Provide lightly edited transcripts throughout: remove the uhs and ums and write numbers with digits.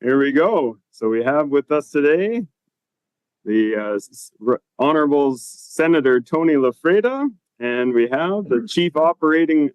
Here we go. So we have with us today the Honorable Senator Tony Lafreda, and we have the Chief Operating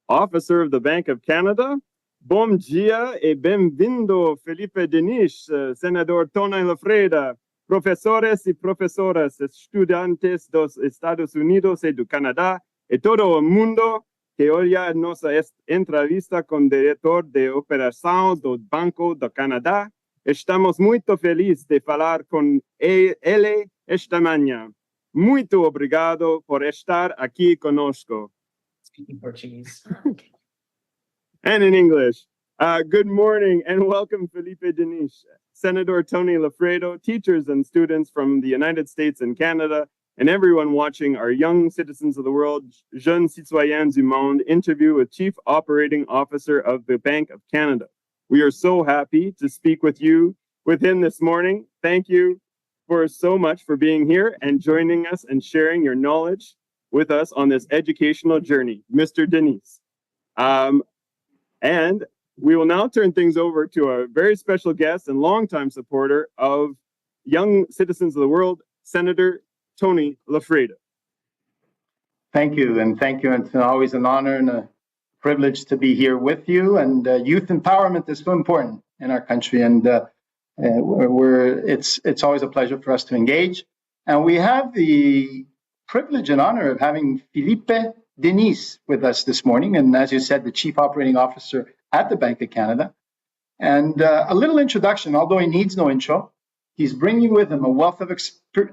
Officer of the Bank of Canada. Bom dia e bem-vindo, Filipe Dinis, Senador Tony Lafreda, professores e professoras, estudantes dos Estados Unidos e do Canadá e todo o mundo que olha nossa entrevista com o diretor de operação do Banco do Canadá. Estamos muito felizes de falar com ele esta manhã. Muito obrigado por estar aqui conosco. Speaking Portuguese. And in English. Good morning and welcome, Filipe Dinis, Senator Tony Lafreda, teachers and students from the United States and Canada, and everyone watching our Young Citizens of the World, Jeunes Citoyens du Monde interview with Chief Operating Officer of the Bank of Canada. We are so happy to speak with him this morning. Thank you so much for being here and joining us and sharing your knowledge with us on this educational journey, Mr. Denis. And we will now turn things over to a very special guest and longtime supporter of Young Citizens of the World, Senator Tony Lafreda. Thank you, and thank you. It's always an honor and a privilege to be here with you. And youth empowerment is so important in our country, and it's always a pleasure for us to engage. And we have the privilege and honor of having Filipe Denis with us this morning, and as you said, the Chief Operating Officer at the Bank of Canada. And a little introduction, although he needs no intro. He's bringing with him a wealth of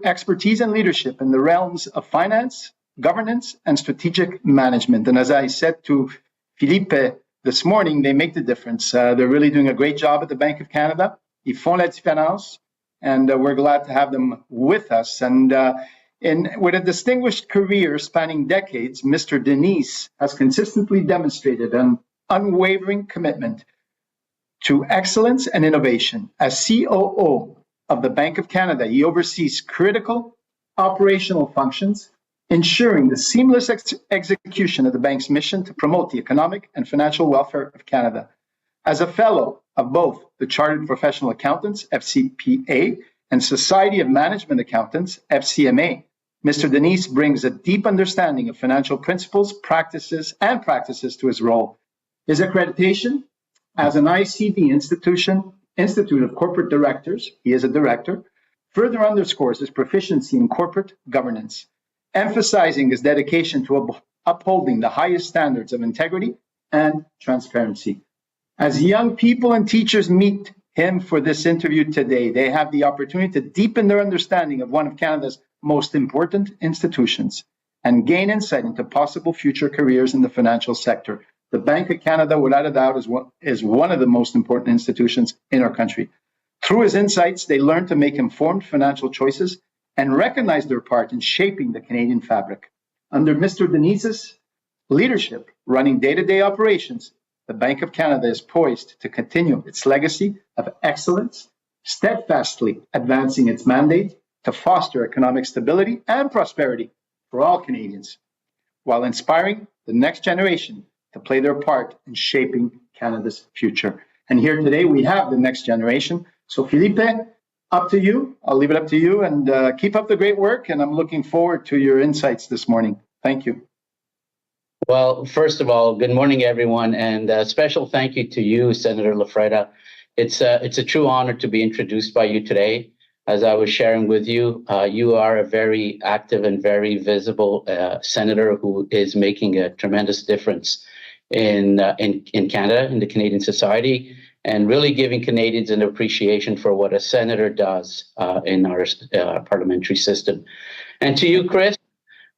expertise and leadership in the realms of finance, governance, and strategic management. And as I said to Filipe this morning, they make the difference. They're really doing a great job at the Bank of Canada. Ils font la différence, and we're glad to have them with us. And with a distinguished career spanning decades, Mr. Denis has consistently demonstrated an unwavering commitment to excellence and innovation. As COO of the Bank of Canada, he oversees critical operational functions, ensuring the seamless execution of the bank's mission to promote the economic and financial welfare of Canada. As a fellow of both the Chartered Professional Accountants, FCPA, and Society of Management Accountants, FCMA, Mr. Denis brings a deep understanding of financial principles, practices to his role. His accreditation as an ICD Institute of Corporate Directors, he is a director, further underscores his proficiency in corporate governance, emphasizing his dedication to upholding the highest standards of integrity and transparency. As young people and teachers meet him for this interview today, they have the opportunity to deepen their understanding of one of Canada's most important institutions and gain insight into possible future careers in the financial sector. The Bank of Canada, without a doubt, is one of the most important institutions in our country. Through his insights, they learn to make informed financial choices and recognize their part in shaping the Canadian fabric. Under Mr. Denis's leadership, running day-to-day operations, the Bank of Canada is poised to continue its legacy of excellence, steadfastly advancing its mandate to foster economic stability and prosperity for all Canadians, while inspiring the next generation to play their part in shaping Canada's future. And here today we have the next generation. So Filipe, up to you. I'll leave it up to you, and keep up the great work. And I'm looking forward to your insights this morning. Thank you. Well, first of all, good morning, everyone, and a special thank you to you, Senator Lafreda. It's a true honor to be introduced by you today. As I was sharing with you, you are a very active and very visible senator who is making a tremendous difference in Canada, in the Canadian society, and really giving Canadians an appreciation for what a senator does in our parliamentary system. And to you, Chris,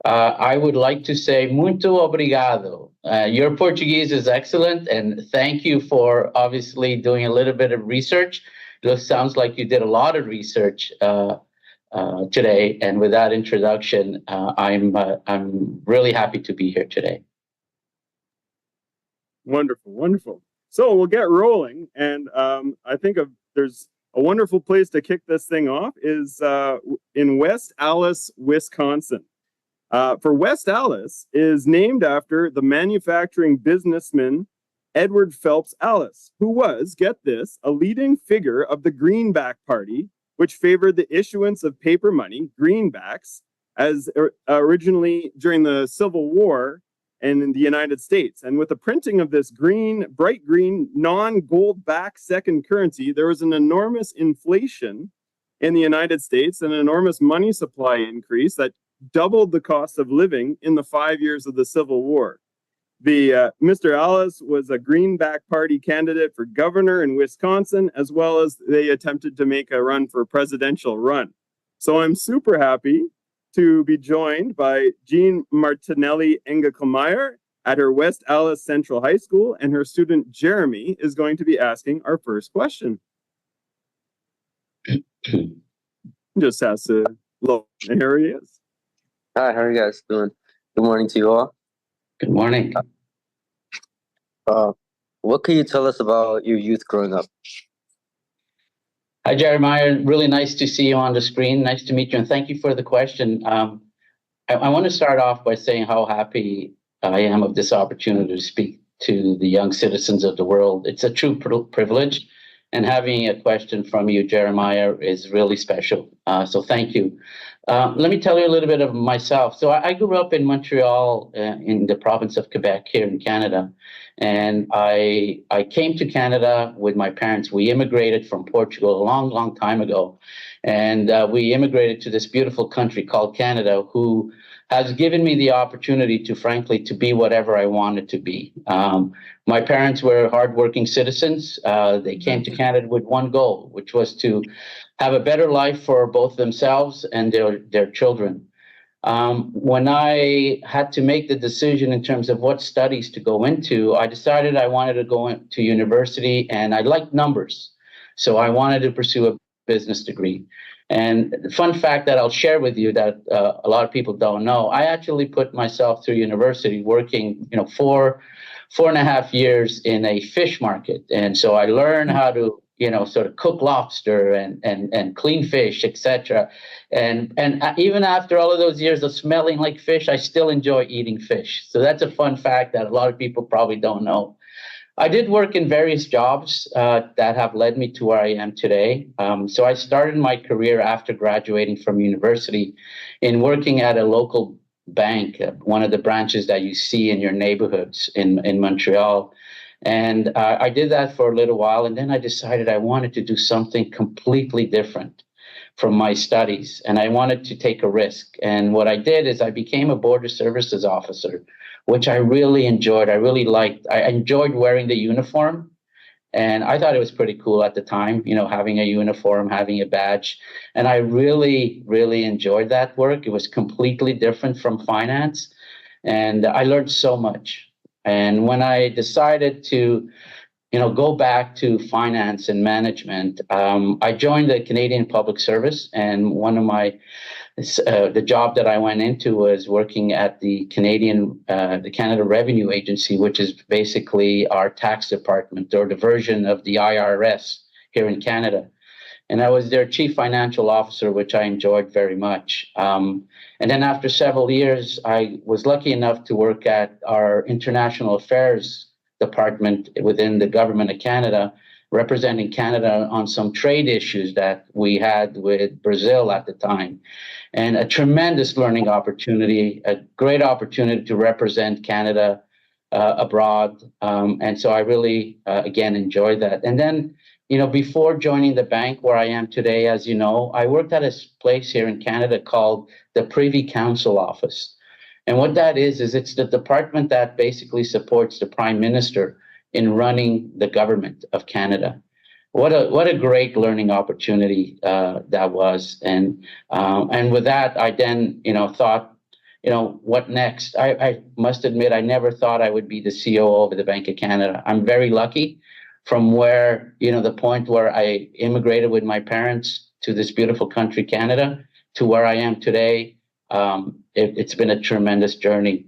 I would like to say muito obrigado. Your Portuguese is excellent, and thank you for obviously doing a little bit of research. It sounds like you did a lot of research today, and with that introduction, I'm really happy to be here today. Wonderful, wonderful. So we'll get rolling, and I think there's a wonderful place to kick this thing off is in West Allis, Wisconsin. For West Allis is named after the manufacturing businessman Edward Phelps Alice, who was, get this, a leading figure of the Greenback Party, which favored the issuance of paper money, greenbacks, as originally during the Civil War and in the United States. And with the printing of this green, bright green, non-gold backed second currency, there was an enormous inflation in the United States, an enormous money supply increase that doubled the cost of living in the 5 years of the Civil War. Mr. Alice was a Greenback Party candidate for governor in Wisconsin, as well as they attempted to make a run for a presidential run. So I'm super happy to be joined by Jean Martinelli Engelmeyer at her West Alice Central High School, and her student Jeremy is going to be asking our first question. Just has to look. Here he is. Hi, how are you guys doing? Good morning to you all. Good morning. What can you tell us about your youth growing up? Hi, Jeremiah. Really nice to see you on the screen. Nice to meet you, and thank you for the question. I want to start off by saying how happy I am of this opportunity to speak to the young citizens of the world. It's a true privilege, and having a question from you, Jeremiah, is really special. So thank you. Let me tell you a little bit of myself. So I grew up in Montreal, in the province of Quebec here in Canada. And I came to Canada with my parents. We immigrated from Portugal a long, long time ago. And we immigrated to this beautiful country called Canada, who has given me the opportunity to, frankly, to be whatever I wanted to be. My parents were hardworking citizens. They came to Canada with one goal, which was to have a better life for both themselves and their children. When I had to make the decision in terms of what studies to go into, I decided I wanted to go into university, and I liked numbers. So I wanted to pursue a business degree. And the fun fact that I'll share with you that a lot of people don't know, I actually put myself through university working, 4.5 years in a fish market. And so I learned how to, sort of cook lobster and clean fish, etc. And even after all of those years of smelling like fish, I still enjoy eating fish. So that's a fun fact that a lot of people probably don't know. I did work in various jobs that have led me to where I am today. So I started my career after graduating from university in working at a local bank, one of the branches that you see in your neighborhoods in Montreal. And I did that for a little while, and then I decided I wanted to do something completely different from my studies, and I wanted to take a risk. And what I did is I became a border services officer, which I really enjoyed. I really liked. I enjoyed wearing the uniform, and I thought it was pretty cool at the time, having a uniform, having a badge. And I really, really enjoyed that work. It was completely different from finance, and I learned so much. And when I decided to, go back to finance and management, I joined the Canadian Public Service, and one of the job that I went into was working at the Canada Revenue Agency, which is basically our tax department, or the version of the IRS here in Canada. And I was their chief financial officer, which I enjoyed very much. And then after several years, I was lucky enough to work at our international affairs department within the government of Canada, representing Canada on some trade issues that we had with Brazil at the time. And a tremendous learning opportunity, a great opportunity to represent Canada abroad. And so I really, again, enjoyed that. And then, before joining the bank where I am today, as you know, I worked at a place here in Canada called the Privy Council Office. And what that is it's the department that basically supports the Prime Minister in running the government of Canada. What a great learning opportunity that was. And with that, I then, thought, what next? I must admit, I never thought I would be the COO of the Bank of Canada. I'm very lucky. From where, the point where I immigrated with my parents to this beautiful country, Canada, to where I am today, it's been a tremendous journey.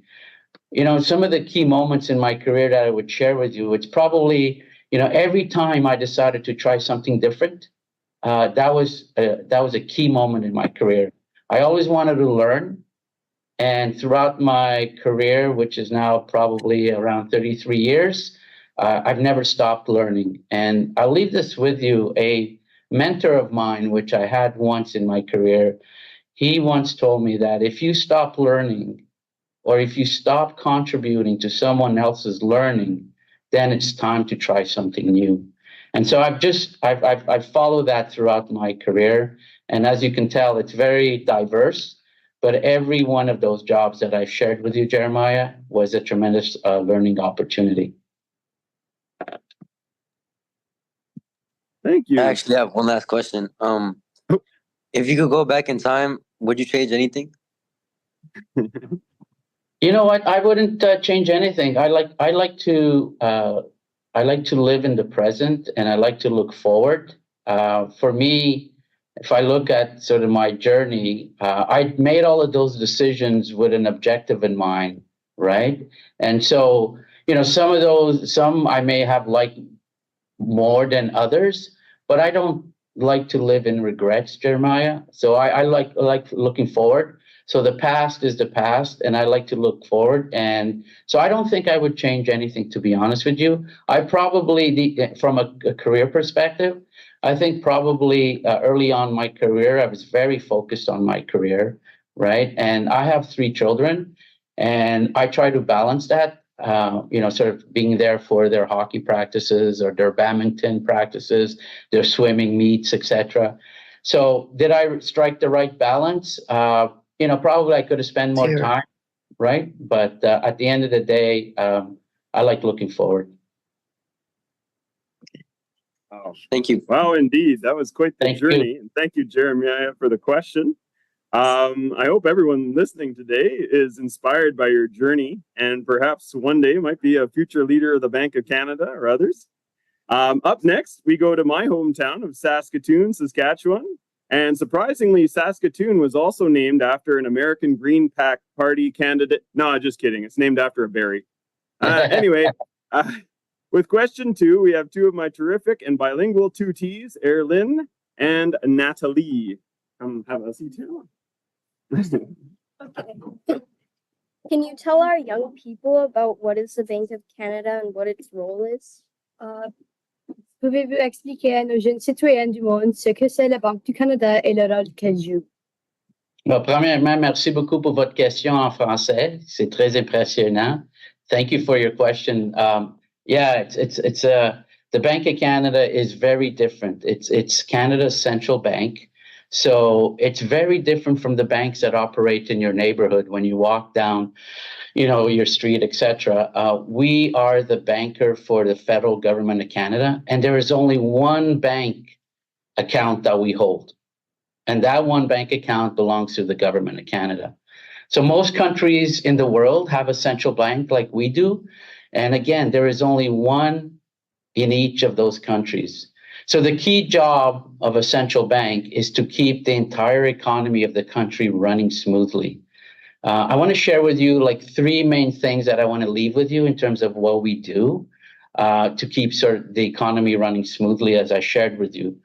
Some of the key moments in my career that I would share with you, it's probably, every time I decided to try something different, that was a key moment in my career. I always wanted to learn. And throughout my career, which is now probably around 33 years, I've never stopped learning. And I'll leave this with you. A mentor of mine, which I had once in my career, he once told me that if you stop learning or if you stop contributing to someone else's learning, then it's time to try something new. And so I've followed that throughout my career. And as you can tell, it's very diverse. But every one of those jobs that I've shared with you, Jeremiah, was a tremendous learning opportunity. Thank you. I actually have one last question. If you could go back in time, would you change anything? You know what? I wouldn't change anything. I like to live in the present, and I like to look forward. For me, if I look at sort of my journey, I made all of those decisions with an objective in mind, right? And so, some I may have liked more than others, but I don't like to live in regrets, Jeremiah. So I like looking forward. So the past is the past, and I like to look forward. And so I don't think I would change anything, to be honest with you. I probably, from a career perspective, I think probably early on in my career, I was very focused on my career, right? And I have 3 children, and I try to balance that. Sort of being there for their hockey practices or their badminton practices, their swimming meets, etc. So did I strike the right balance? Probably I could have spent more time, right? But at the end of the day, I like looking forward. Wow. Thank you. Wow, indeed. That was quite the Thank journey. you. And thank you, Jeremiah, for the question. I hope everyone listening today is inspired by your journey and perhaps one day might be a future leader of the Bank of Canada or others. Up next, we go to my hometown of Saskatoon, Saskatchewan. And surprisingly, Saskatoon was also named after an American Green Party candidate. No, just kidding. It's named after a berry. Anyway, with question 2, we have 2 of my terrific and bilingual tutees, Erlyn and Natalie. Come have a seat here. Okay. Can you tell our young people about what is the Bank of Canada and what its role is? Pouvez-vous expliquer à nos jeunes citoyens du monde ce que c'est la Banque du Canada et le rôle qu'elle joue? Premièrement, merci beaucoup pour votre question en français. C'est très impressionnant. Thank you for your question. The Bank of Canada is very different. It's Canada's central bank. So it's very different from the banks that operate in your neighborhood when you walk down, your street, etc. We are the banker for the federal government of Canada, and there is only one bank account that we hold. And that one bank account belongs to the government of Canada. So most countries in the world have a central bank like we do. And again, there is only one in each of those countries. So the key job of a central bank is to keep the entire economy of the country running smoothly. I want to share with you 3 main things that I want to leave with you in terms of what we do to keep sort of the economy running smoothly, as I shared with you.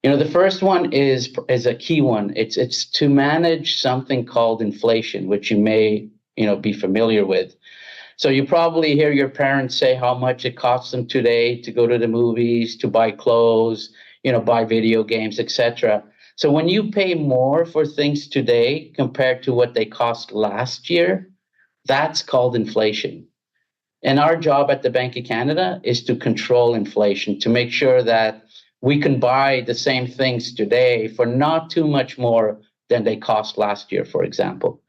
The first one is a key one. It's to manage something called inflation, which you may be familiar with. So you probably hear your parents say how much it costs them today to go to the movies, to buy clothes, buy video games, etc. So when you pay more for things today compared to what they cost last year, that's called inflation. And our job at the Bank of Canada is to control inflation, to make sure that we can buy the same things today for not too much more than they cost last year, for example.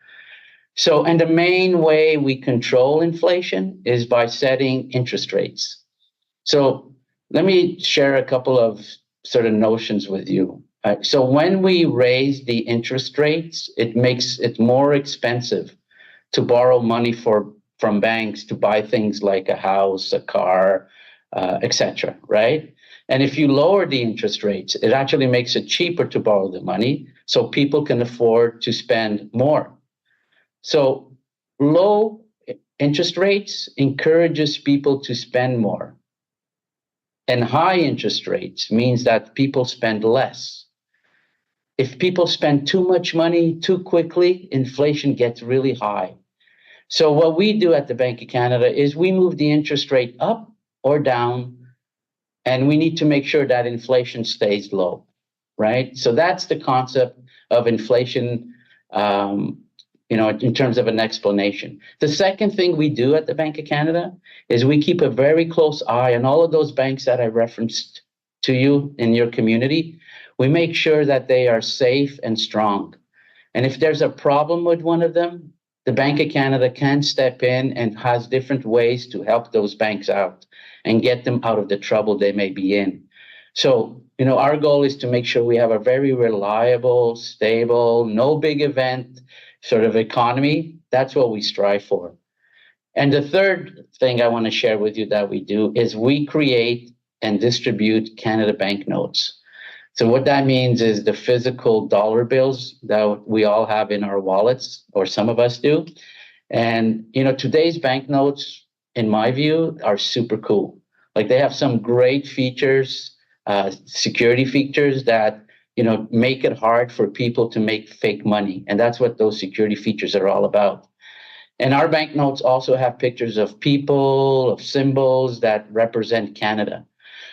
So, and the main way we control inflation is by setting interest rates. So let me share a couple of sort of notions with you. So when we raise the interest rates, it makes it more expensive to borrow money from banks to buy things like a house, a car, etc., right? And if you lower the interest rates, it actually makes it cheaper to borrow the money so people can afford to spend more. So low interest rates encourages people to spend more. And high interest rates means that people spend less. If people spend too much money too quickly, inflation gets really high. So what we do at the Bank of Canada is we move the interest rate up or down, and we need to make sure that inflation stays low, right? So that's the concept of inflation, in terms of an explanation. The second thing we do at the Bank of Canada is we keep a very close eye on all of those banks that I referenced to you in your community. We make sure that they are safe and strong. And if there's a problem with one of them, the Bank of Canada can step in and has different ways to help those banks out and get them out of the trouble they may be in. So, our goal is to make sure we have a very reliable, stable, no big event sort of economy. That's what we strive for. And the third thing I want to share with you that we do is we create and distribute Canada banknotes. So what that means is the physical dollar bills that we all have in our wallets, or some of us do. And, today's banknotes, in my view, are super cool. Like, they have some great features, security features that, make it hard for people to make fake money. And that's what those security features are all about. And our banknotes also have pictures of people, of symbols that represent Canada.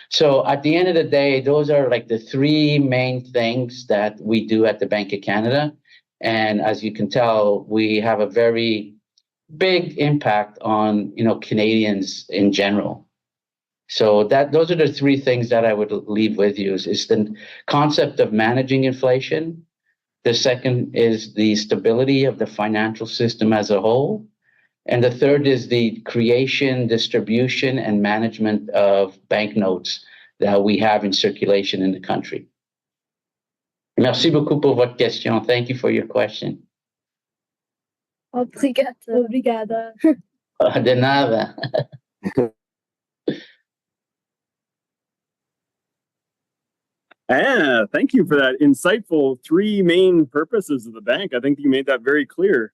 So at the end of the day, those are like the three main things that we do at the Bank of Canada. And as you can tell, we have a very big impact on, Canadians in general. So those are the three things that I would leave with you is the concept of managing inflation. The second is the stability of the financial system as a whole. And the third is the creation, distribution, and management of banknotes that we have in circulation in the country. Merci beaucoup pour votre question. Thank you for your question. Obrigada. Obrigada. De nada. Thank you for that insightful three main purposes of the bank. I think you made that very clear.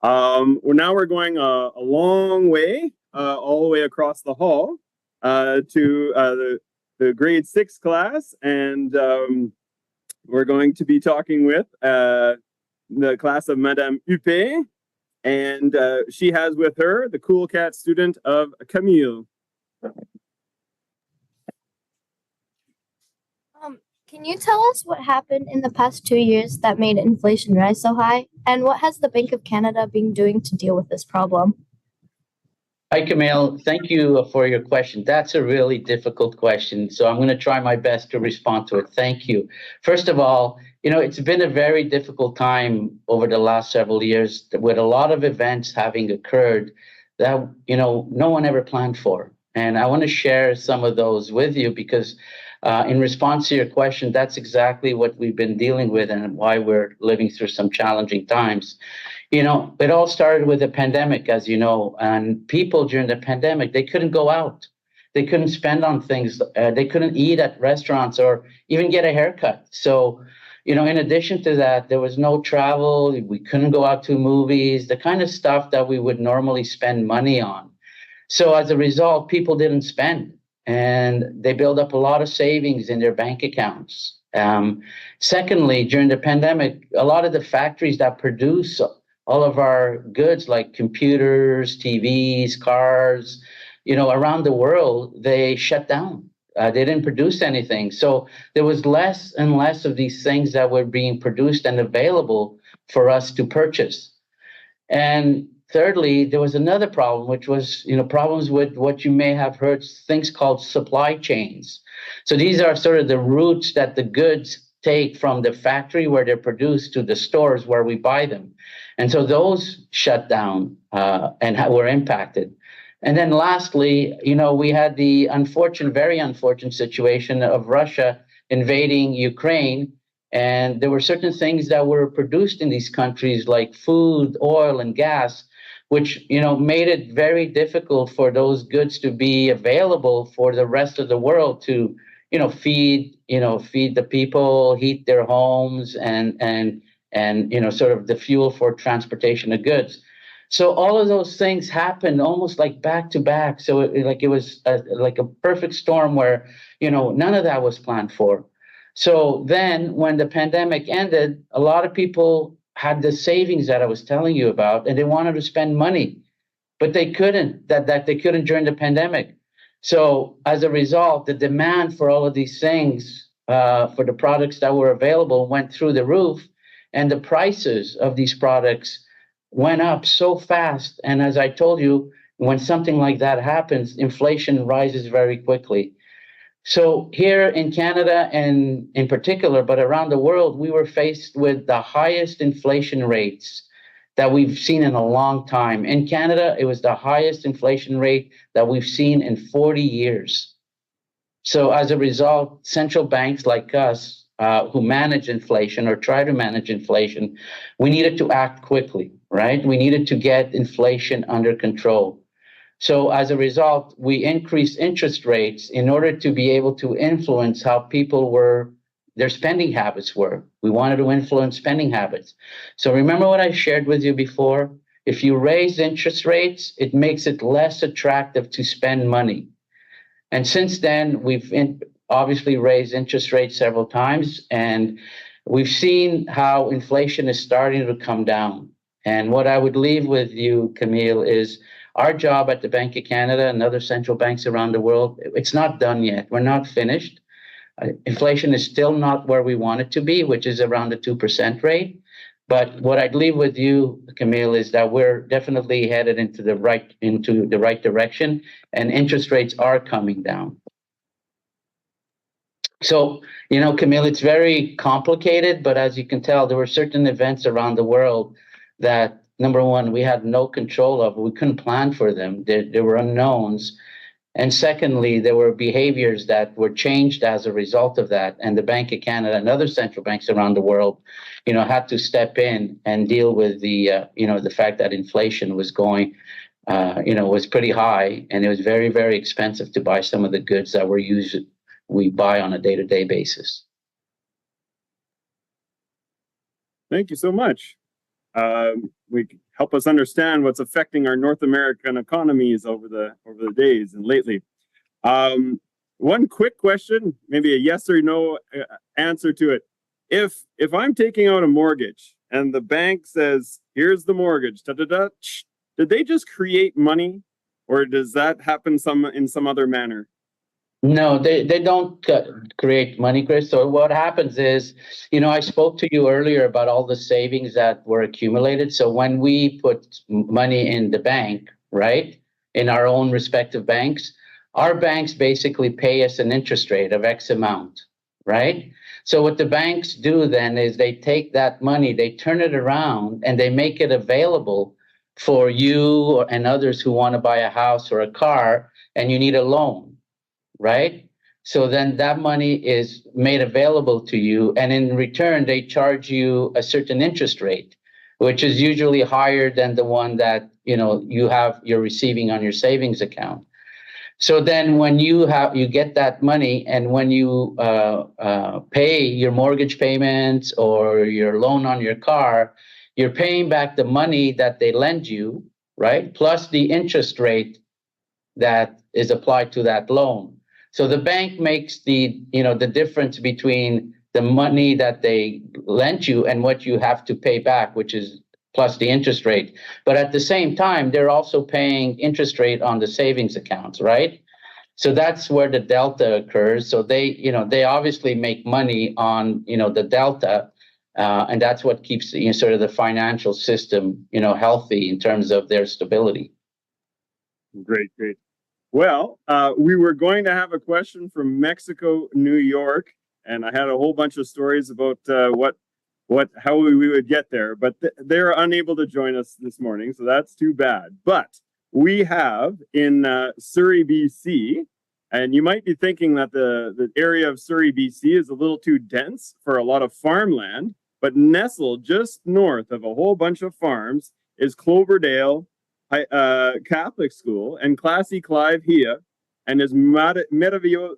We're going a long way, all the way across the hall to the grade 6 class, and we're going to be talking with the class of Madame Huppé, and she has with her the Cool Cat student of Camille. Can you tell us what happened in the past 2 years that made inflation rise so high? And what has the Bank of Canada been doing to deal with this problem? Hi, Camille. Thank you for your question. That's a really difficult question. So I'm going to try my best to respond to it. Thank you. First of all, it's been a very difficult time over the last several years with a lot of events having occurred that, no one ever planned for. And I want to share some of those with you because in response to your question, that's exactly what we've been dealing with and why we're living through some challenging times. It all started with a pandemic, as you know, and people during the pandemic, they couldn't go out. They couldn't spend on things. They couldn't eat at restaurants or even get a haircut. So, in addition to that, there was no travel. We couldn't go out to movies, the kind of stuff that we would normally spend money on. So as a result, people didn't spend. And they build up a lot of savings in their bank accounts. Secondly, during the pandemic, a lot of the factories that produce all of our goods like computers, TVs, cars, around the world, they shut down. They didn't produce anything. So there was less and less of these things that were being produced and available for us to purchase. And thirdly, there was another problem, which was, problems with what you may have heard, things called supply chains. So these are sort of the routes that the goods take from the factory where they're produced to the stores where we buy them. And so those shut down and were impacted. And then lastly, we had the very unfortunate situation of Russia invading Ukraine. And there were certain things that were produced in these countries like food, oil, and gas, which, made it very difficult for those goods to be available for the rest of the world to, feed the people, heat their homes, and sort of the fuel for transportation of goods. So all of those things happened almost like back to back. So it was like a perfect storm where, none of that was planned for. So then when the pandemic ended, a lot of people had the savings that I was telling you about, and they wanted to spend money, but they couldn't, that they couldn't during the pandemic. So as a result, the demand for all of these things, for the products that were available, went through the roof, and the prices of these products went up so fast. And as I told you, when something like that happens, inflation rises very quickly. So here in Canada, and in particular, but around the world, we were faced with the highest inflation rates that we've seen in a long time. In Canada, it was the highest inflation rate that we've seen in 40 years. So as a result, central banks like us, who manage inflation or try to manage inflation, we needed to act quickly, right? We needed to get inflation under control. So as a result, we increased interest rates in order to be able to influence how their spending habits were. We wanted to influence spending habits. So remember what I shared with you before? If you raise interest rates, it makes it less attractive to spend money. And since then, we've obviously raised interest rates several times, and we've seen how inflation is starting to come down. And what I would leave with you, Camille, is our job at the Bank of Canada and other central banks around the world. It's not done yet. We're not finished. Inflation is still not where we want it to be, which is around the 2% rate. But what I'd leave with you, Camille, is that we're definitely headed into the right direction, and interest rates are coming down. So, Camille, it's very complicated, but as you can tell, there were certain events around the world that, number one, we had no control of. We couldn't plan for them. There were unknowns. And secondly, there were behaviors that were changed as a result of that. And the Bank of Canada and other central banks around the world, had to step in and deal with the fact that inflation was was pretty high, and it was very, very expensive to buy some of the goods that we buy on a day-to-day basis. Thank you so much. We help us understand what's affecting our North American economies over the days and lately. One quick question, maybe a yes or no answer to it. If I'm taking out a mortgage and the bank says, "Here's the mortgage," did they just create money, or does that happen in some other manner? No, they don't create money, Chris. So what happens is, I spoke to you earlier about all the savings that were accumulated. So when we put money in the bank, right, in our own respective banks, our banks basically pay us an interest rate of X amount, right? So what the banks do then is they take that money, they turn it around, and they make it available for you and others who want to buy a house or a car, and you need a loan. Right? So then that money is made available to you, and in return, they charge you a certain interest rate, which is usually higher than the one that you're receiving on your savings account. So then when you get that money, and when you pay your mortgage payments or your loan on your car, you're paying back the money that they lend you, right? Plus the interest rate that is applied to that loan. So the bank makes the difference between the money that they lent you and what you have to pay back, which is plus the interest rate. But at the same time, they're also paying interest rate on the savings accounts, right? So that's where the delta occurs. So they obviously make money on, the delta, and that's what keeps sort of the financial system, healthy in terms of their stability. Great. Well, we were going to have a question from Mexico, New York, and I had a whole bunch of stories about how we would get there, but they're unable to join us this morning, so that's too bad. But we have in Surrey, BC, and you might be thinking that the area of Surrey, BC is a little too dense for a lot of farmland, but nestled just north of a whole bunch of farms is Cloverdale Catholic School, and Classy Clive here and his meravillosa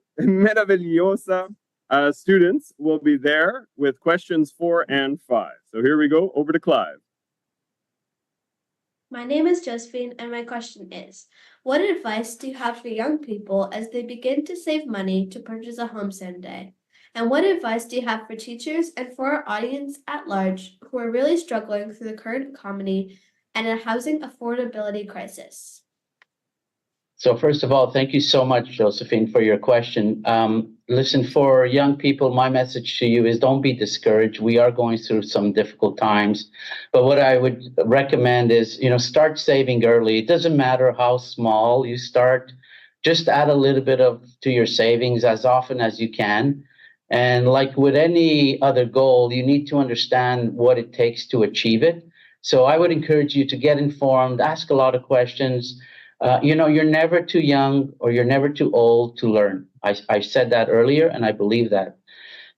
students will be there with questions 4 and 5. So here we go, over to Clive. My name is Josephine, and my question is, what advice do you have for young people as they begin to save money to purchase a home someday? And what advice do you have for teachers and for our audience at large who are really struggling through the current economy and a housing affordability crisis? So first of all, thank you so much, Josephine, for your question. Listen, for young people, my message to you is don't be discouraged. We are going through some difficult times, but what I would recommend is, start saving early. It doesn't matter how small you start. Just add a little bit to your savings as often as you can. And like with any other goal, you need to understand what it takes to achieve it. So I would encourage you to get informed, ask a lot of questions. You're never too young or you're never too old to learn. I said that earlier, and I believe that.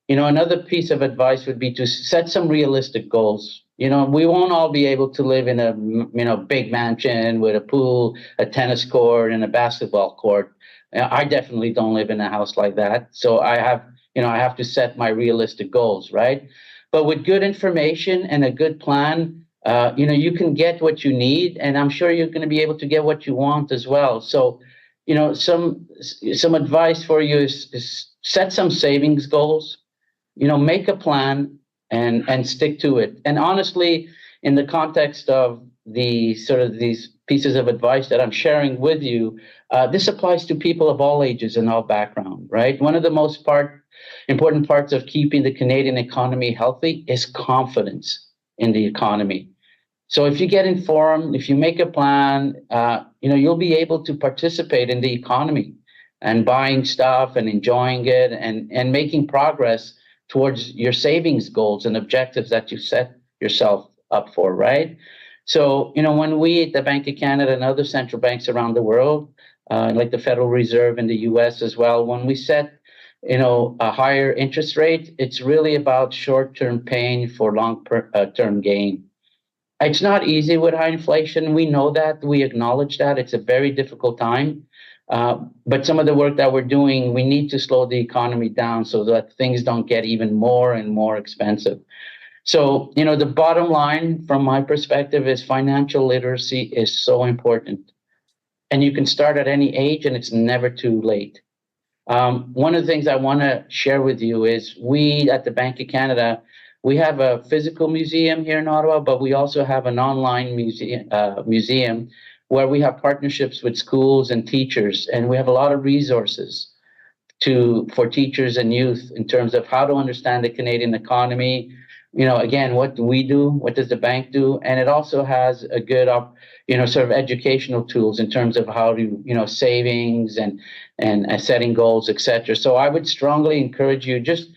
Another piece of advice would be to set some realistic goals. We won't all be able to live in a big mansion with a pool, a tennis court, and a basketball court. I definitely don't live in a house like that. So I have to set my realistic goals, right? But with good information and a good plan, you can get what you need, and I'm sure you're going to be able to get what you want as well. So, some advice for you is set some savings goals, make a plan and stick to it. And honestly, in the context of these pieces of advice that I'm sharing with you, this applies to people of all ages and all backgrounds, right? One of the most important parts of keeping the Canadian economy healthy is confidence in the economy. So if you get informed, if you make a plan, you'll be able to participate in the economy and buying stuff and enjoying it and making progress towards your savings goals and objectives that you set yourself up for, right? So, when we at the Bank of Canada and other central banks around the world, like the Federal Reserve in the US as well, when we set, a higher interest rate, it's really about short-term pain for long-term gain. It's not easy with high inflation. We know that. We acknowledge that. It's a very difficult time. But some of the work that we're doing, we need to slow the economy down so that things don't get even more and more expensive. So, the bottom line from my perspective is financial literacy is so important. And you can start at any age and it's never too late. One of the things I want to share with you is we at the Bank of Canada, we have a physical museum here in Ottawa, but we also have an online museum where we have partnerships with schools and teachers, and we have a lot of resources for teachers and youth in terms of how to understand the Canadian economy. Again, what do we do? What does the bank do? And it also has a good, sort of educational tools in terms of how to, savings and setting goals, etc. So I would strongly encourage you just,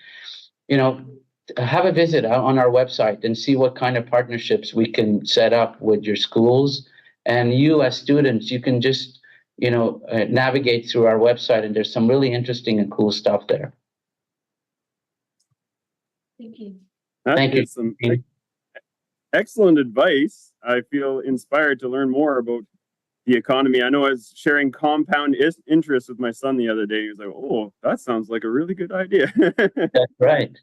have a visit on our website and see what kind of partnerships we can set up with your schools. And you as students, you can just, navigate through our website, and there's some really interesting and cool stuff there. Thank you. Thank you. Some excellent advice. I feel inspired to learn more about the economy. I know I was sharing compound interest with my son the other day. He was like, "Oh, that sounds like a really good idea." That's right.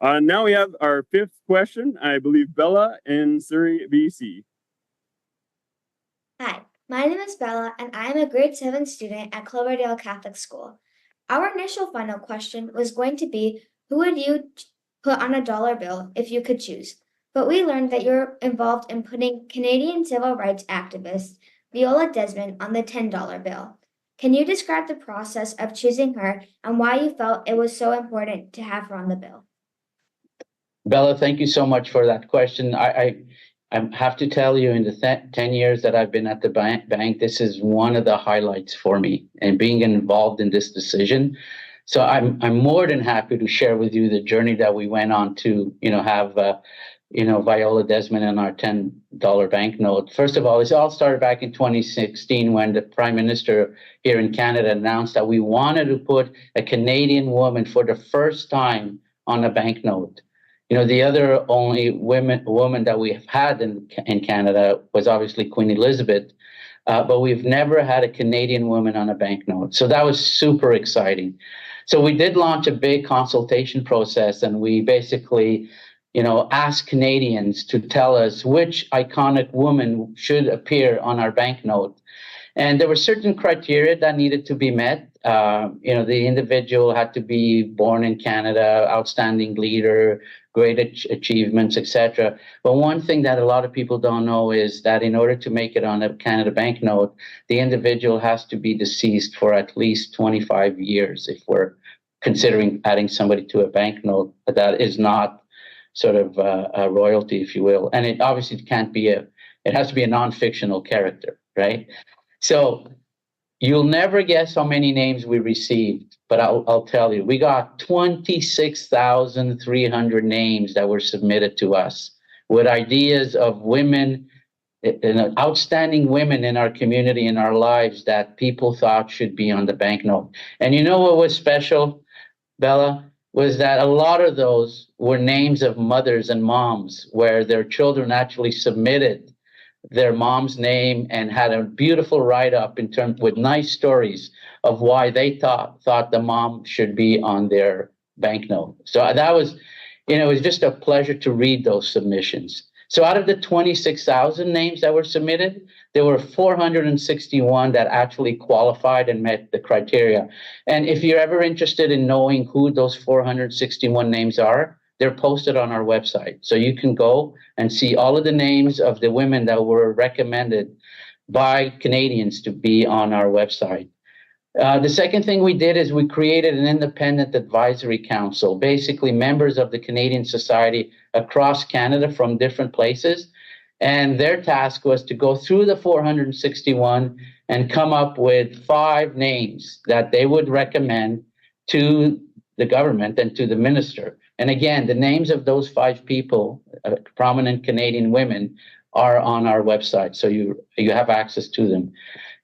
Now we have our fifth question. I believe Bella in Surrey, BC. Hi, my name is Bella, and I am a grade 7 student at Cloverdale Catholic School. Our initial final question was going to be, who would you put on a dollar bill if you could choose? But we learned that you're involved in putting Canadian civil rights activist Viola Desmond on the $10 bill. Can you describe the process of choosing her and why you felt it was so important to have her on the bill? Bella, thank you so much for that question. I have to tell you, in the 10 years that I've been at the bank, this is one of the highlights for me and being involved in this decision. So I'm more than happy to share with you the journey that we went on to, have, Viola Desmond in our $10 banknote. First of all, it all started back in 2016 when the Prime Minister here in Canada announced that we wanted to put a Canadian woman for the first time on a banknote. The other only woman that we have had in Canada was obviously Queen Elizabeth, but we've never had a Canadian woman on a banknote. So that was super exciting. So we did launch a big consultation process, and we basically, asked Canadians to tell us which iconic woman should appear on our banknote. And there were certain criteria that needed to be met. The individual had to be born in Canada, outstanding leader, great achievements, etc. But one thing that a lot of people don't know is that in order to make it on a Canada banknote, the individual has to be deceased for at least 25 years if we're considering adding somebody to a banknote that is not sort of a royalty, if you will. And it obviously can't be it has to be a non-fictional character, right? So you'll never guess how many names we received, but I'll tell you, we got 26,300 names that were submitted to us with ideas of women, outstanding women in our community, in our lives that people thought should be on the banknote. And you know what was special, Bella? Was that a lot of those were names of mothers and moms where their children actually submitted their mom's name and had a beautiful write-up in terms with nice stories of why they thought the mom should be on their banknote. So that was, it was just a pleasure to read those submissions. So out of the 26,000 names that were submitted, there were 461 that actually qualified and met the criteria. And if you're ever interested in knowing who those 461 names are, they're posted on our website. So you can go and see all of the names of the women that were recommended by Canadians to be on our website. The second thing we did is we created an independent advisory council, basically members of the Canadian Society across Canada from different places. And their task was to go through the 461 and come up with 5 names that they would recommend to the government and to the minister. And again, the names of those 5 people, prominent Canadian women, are on our website. So you have access to them.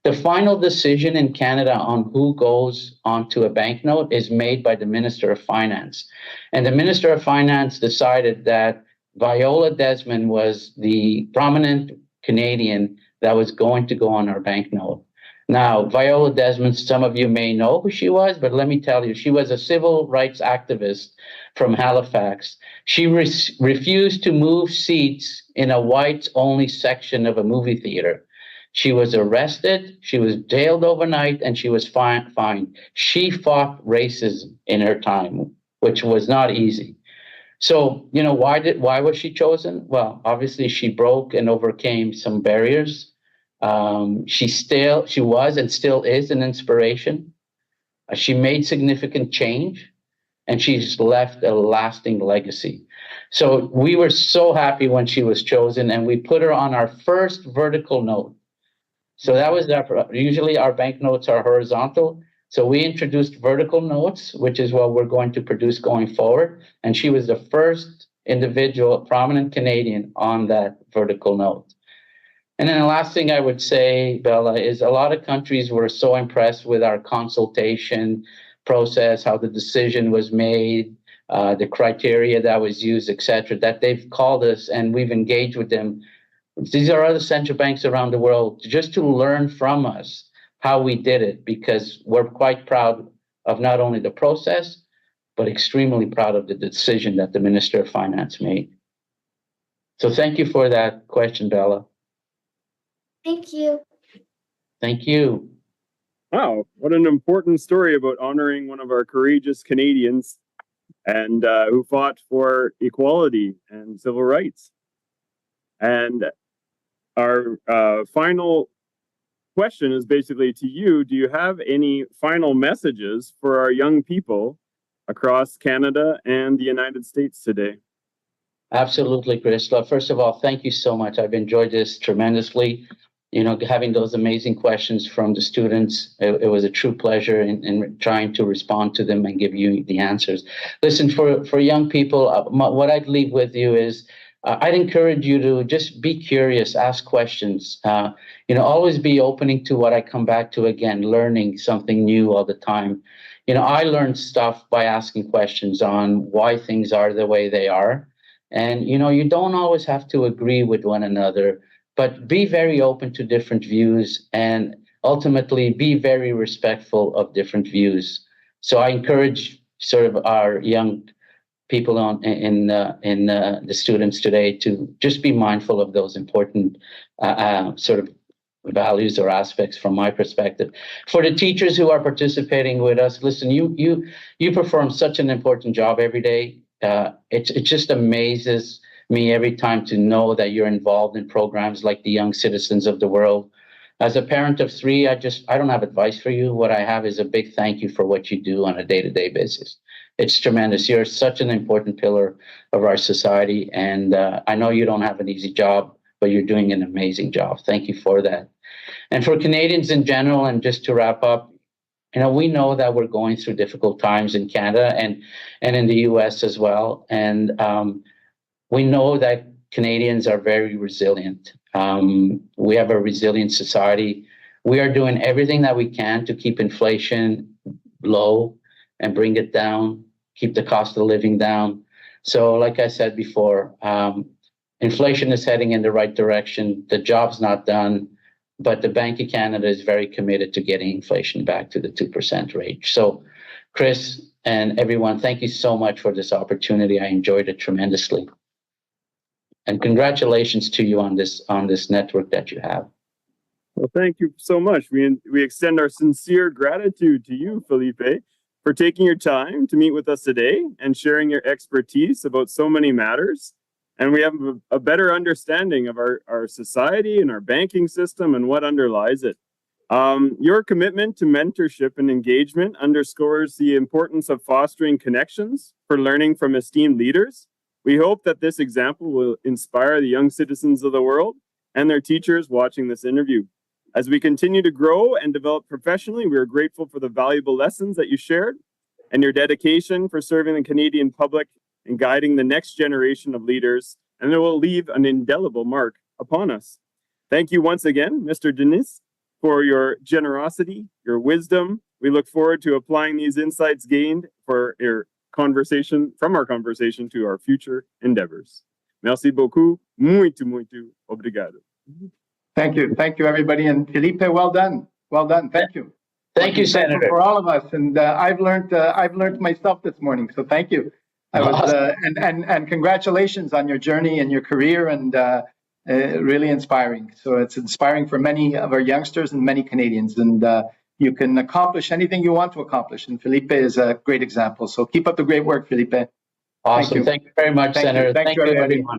The final decision in Canada on who goes onto a banknote is made by the Minister of Finance. And the Minister of Finance decided that Viola Desmond was the prominent Canadian that was going to go on our banknote. Now, Viola Desmond, some of you may know who she was, but let me tell you, she was a civil rights activist from Halifax. She refused to move seats in a whites-only section of a movie theater. She was arrested, she was jailed overnight, and she was fined. She fought racism in her time, which was not easy. So, why was she chosen? Well, obviously she broke and overcame some barriers. She was and still is an inspiration. She made significant change, and she's left a lasting legacy. So we were so happy when she was chosen, and we put her on our first vertical note. So that was usually our banknotes are horizontal. So we introduced vertical notes, which is what we're going to produce going forward. And she was the first individual, prominent Canadian on that vertical note. And then the last thing I would say, Bella, is a lot of countries were so impressed with our consultation process, how the decision was made, the criteria that was used, et cetera, that they've called us and we've engaged with them. These are other central banks around the world just to learn from us how we did it, because we're quite proud of not only the process, but extremely proud of the decision that the Minister of Finance made. So thank you for that question, Bella. Thank you. Thank you. Wow, what an important story about honoring one of our courageous Canadians and who fought for equality and civil rights. And our final question is basically to you. Do you have any final messages for our young people across Canada and the United States today? Absolutely, Chris. First of all, thank you so much. I've enjoyed this tremendously. Having those amazing questions from the students, it was a true pleasure in trying to respond to them and give you the answers. Listen, for young people, what I'd leave with you is I'd encourage you to just be curious, ask questions, always be opening to what I come back to again, learning something new all the time. I learned stuff by asking questions on why things are the way they are. And, you don't always have to agree with one another, but be very open to different views and ultimately be very respectful of different views. So I encourage sort of our young people in the students today to just be mindful of those important sort of values or aspects from my perspective. For the teachers who are participating with us, listen, you perform such an important job every day. It just amazes me every time to know that you're involved in programs like the Young Citizens of the World. As a parent of three, I don't have advice for you. What I have is a big thank you for what you do on a day-to-day basis. It's tremendous. You're such an important pillar of our society. And I know you don't have an easy job, but you're doing an amazing job. Thank you for that. And for Canadians in general, and just to wrap up, we know that we're going through difficult times in Canada and in the US as well. And we know that Canadians are very resilient. We have a resilient society. We are doing everything that we can to keep inflation low and bring it down, keep the cost of living down. So like I said before, inflation is heading in the right direction. The job's not done, but the Bank of Canada is very committed to getting inflation back to the 2% range. So Chris and everyone, thank you so much for this opportunity. I enjoyed it tremendously. And congratulations to you on this network that you have. Well, thank you so much. We extend our sincere gratitude to you, Filipe, for taking your time to meet with us today and sharing your expertise about so many matters. And we have a better understanding of our society and our banking system and what underlies it. Your commitment to mentorship and engagement underscores the importance of fostering connections for learning from esteemed leaders. We hope that this example will inspire the young citizens of the world and their teachers watching this interview. As we continue to grow and develop professionally, we are grateful for the valuable lessons that you shared and your dedication for serving the Canadian public and guiding the next generation of leaders, and it will leave an indelible mark upon us. Thank you once again, Mr. Denis, for your generosity, your wisdom. We look forward to applying these insights gained for our conversation to our future endeavors. Merci beaucoup. Muito, muito obrigado. Thank you. Thank you, everybody. And Filipe, well done. Well done. Thank you. Thank you, Senator. For all of us. And I've learned myself this morning. So thank you. And congratulations on your journey and your career, and really inspiring. So it's inspiring for many of our youngsters and many Canadians. And you can accomplish anything you want to accomplish. And Filipe is a great example. So keep up the great work, Filipe. Awesome. Thank you very much, Senator. Thank you, everyone.